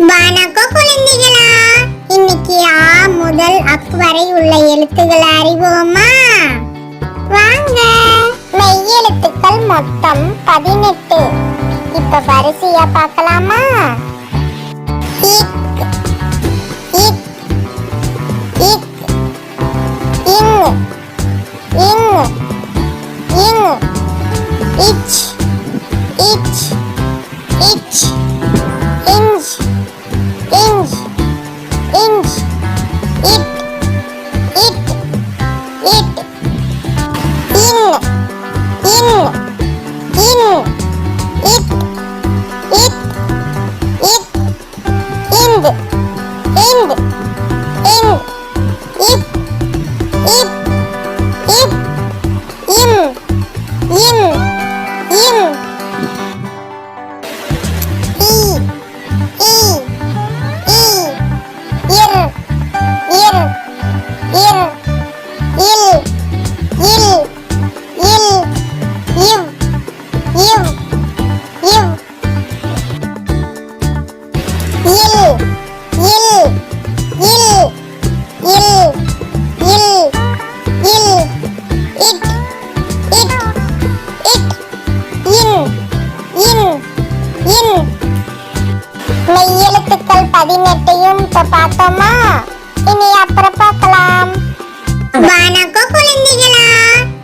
வணக்கம் குழந்தைகளா, இன்னைக்கு ஆ முதல் அக் வரை உள்ள எழுத்துக்களை அறிவோமா? வாங்க. மெய் எழுத்துக்கள் மொத்தம் 18. இப்ப வரிசையா பார்க்கலாமா? இக், இக், இக், இங், இங், இங், இச், இச், இச், இஞ்ச், இஞ்ச், இஞ்ச், இட், இட், இட், இன், இன், இன், இட், இட், இட், இண்ட், இண்ட், இண்ட், இப், இப், இப், இம், இம், இம், இ, இ, இ, இர், இர், இர், இல், இல், இல், இவ், இவ், இவ், இல், இல், இல், இல், இல், இல், இட், இட், இட், இன், இன், இன். மெய் எழுத்துக்கள் 18 இப்ப பார்த்தோமா? இனி அப்புறம் பார்க்கலாம். வணக்கம் குழந்தைகளா,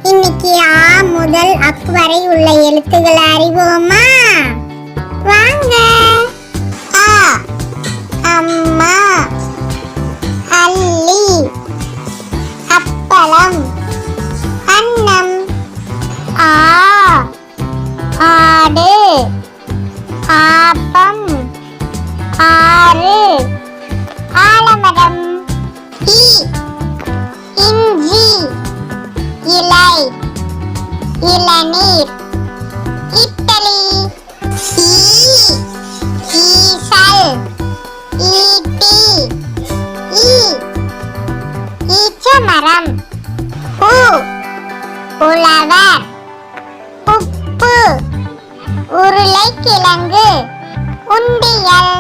இன்னைக்கு ஆ முதல் அக் வரை உள்ள எழுத்துக்களை அறிவோமா? வாங்க. ஆ, அம்மா, அள்ளி, அப்பளம், அன்னம். ஆ, ஆடு, ஆப்பம், ஆறு, ஆலமரம். இ, இஞ்சி, இலை, இளநீர், இட்டலி. ஈ, ஈசல், ஈட்டி, ஈ, ஈச்சமரம். உ, உழவர், உப்பு, உருளைக்கிழங்கு, உண்டியல்.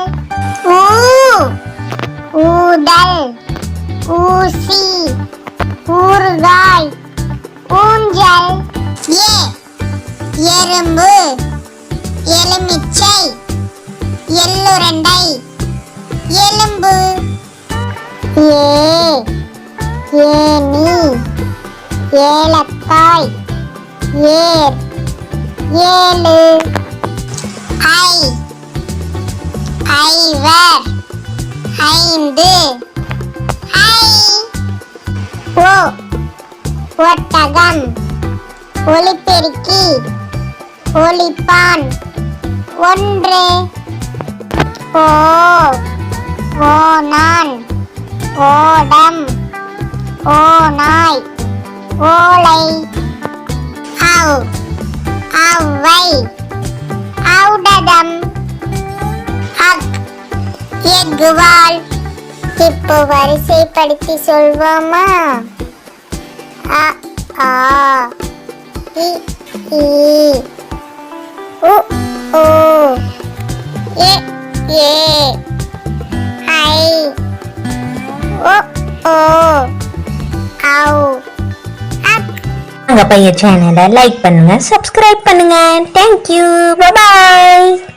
ஊ, ஊதல், ஊசி, ஊறுகாய், ஊஞ்சல். ஏ, எறும்பு, எலுமிச்சை, எள்ளுருண்டை, எலும்பு. ஏ, ஏனி, ஏலக்காய், ஏர், ஏழு. ஐ, ஐவர், ஐந்து, ஐ. ஓ, ஒட்டகம், ஒலிபெருக்கி, ஒலிப்பான், ஒன்று. ஓ, ஓநான், ஓடம், ஓநாய், ஓலை. ஔ, ஔவை, ஔடதம், அக், எக்குவால். இப்போ வரிசைப்படுத்தி சொல்வோமா? அ, ஆ, இ, ஈ, உ, ஊ, எ, ஏ, ஐ, ஒ, ஓ, ஔ, அக். உங்க பையன் சேனலை லைக் பண்ணுங்க, சப்ஸ்கிரைப் பண்ணுங்க. Thank you, bye bye.